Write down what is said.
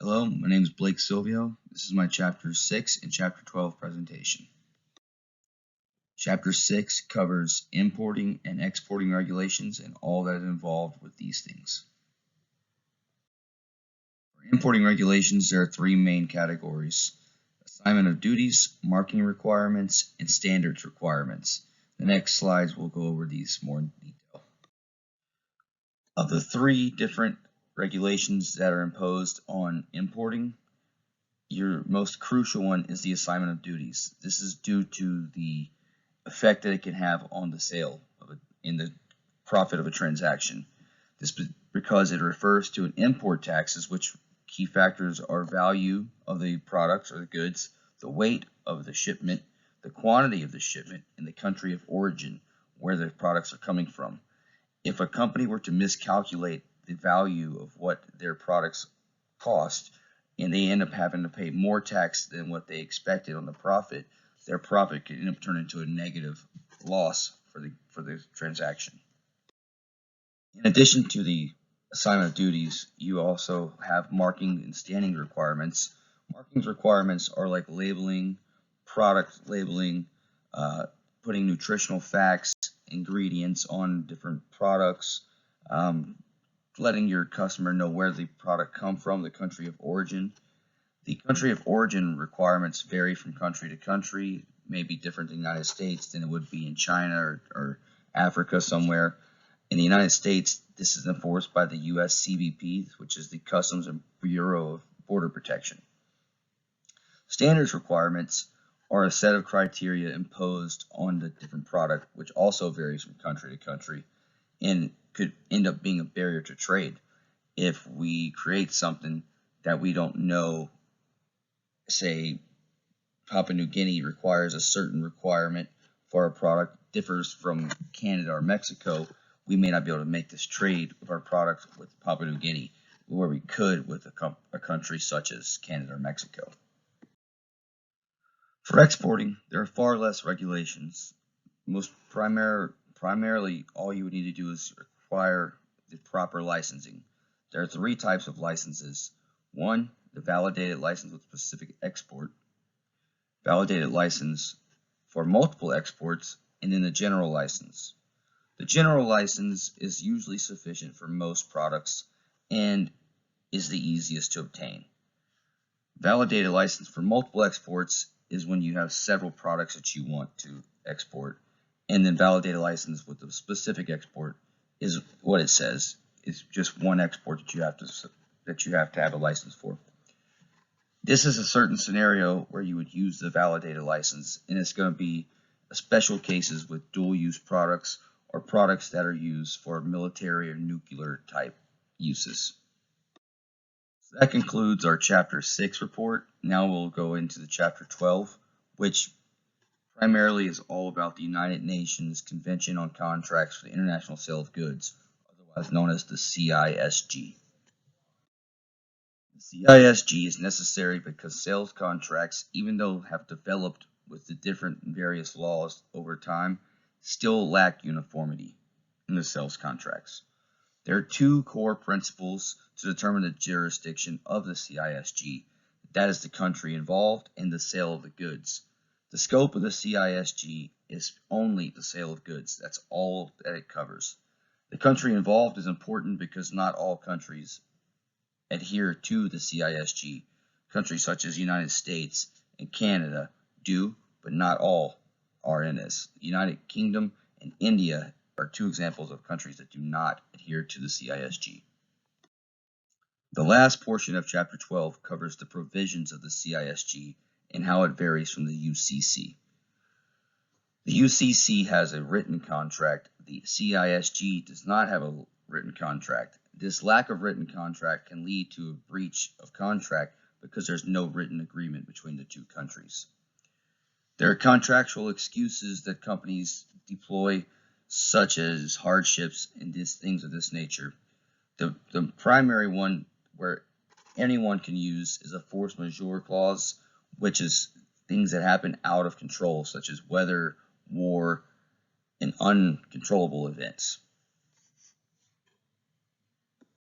Hello, my name is Blake Silvio. This is my Chapter 6 and Chapter 12 presentation. Chapter 6 covers importing and exporting regulations and all that is involved with these things. For importing regulations, there are three main categories: assignment of duties, marking requirements, and standards requirements. The next slides will go over these more in detail. Of the three different regulations that are imposed on importing, your most crucial one is the assignment of duties. This is due to the effect that it can have on the sale of in the profit of a transaction. This because it refers to an import taxes, which key factors are value of the products or the goods, the weight of the shipment, the quantity of the shipment, and the country of origin where the products are coming from. If a company were to miscalculate the value of what their products cost, and they end up having to pay more tax than what they expected on the profit, their profit could end up turning into a negative loss for the transaction. In addition to the assignment of duties, you also have marking and standing requirements. Markings requirements are like labeling, product labeling, putting nutritional facts, ingredients on different products, letting your customer know where the product come from, the country of origin. The country of origin requirements vary from country to country, may be different in the United States than it would be in China or Africa somewhere. In the United States, this is enforced by the U.S. CBP, which is the Customs and Bureau of Border Protection. Standards requirements are a set of criteria imposed on the different product, which also varies from country to country and could end up being a barrier to trade if we create something that we don't know. Say Papua New Guinea requires a certain requirement for a product, differs from Canada or Mexico, we may not be able to make this trade of our product with Papua New Guinea where we could with a country such as Canada or Mexico. For exporting, there are far less regulations. Primarily, all you would need to do is require the proper licensing. There are three types of licenses. One, the validated license with specific export, validated license for multiple exports, and then the general license. The general license is usually sufficient for most products and is the easiest to obtain. Validated license for multiple exports is when you have several products that you want to export, and then validated license with the specific export is what it says. It's just one export that you have to have a license for. This is a certain scenario where you would use the validated license, and it's going to be special cases with dual-use products or products that are used for military or nuclear type uses. So that concludes our Chapter 6 report. Now we'll go into the Chapter 12, which primarily is all about the United Nations Convention on Contracts for the International Sale of Goods, otherwise known as the CISG. The CISG is necessary because sales contracts, even though have developed with the different various laws over time, still lack uniformity in the sales contracts. There are two core principles to determine the jurisdiction of the CISG. That is the country involved and the sale of the goods. The scope of the CISG is only the sale of goods. That's all that it covers. The country involved is important because not all countries adhere to the CISG. Countries such as the United States and Canada do, but not all are in this. The United Kingdom and India are two examples of countries that do not adhere to the CISG. The last portion of Chapter 12 covers the provisions of the CISG and how it varies from the UCC. The UCC has a written contract. The CISG does not have a written contract. This lack of written contract can lead to a breach of contract because there's no written agreement between the two countries. There are contractual excuses that companies deploy, such as hardships and things of this nature. The primary one where anyone can use is a force majeure clause, which is things that happen out of control, such as weather, war, and uncontrollable events.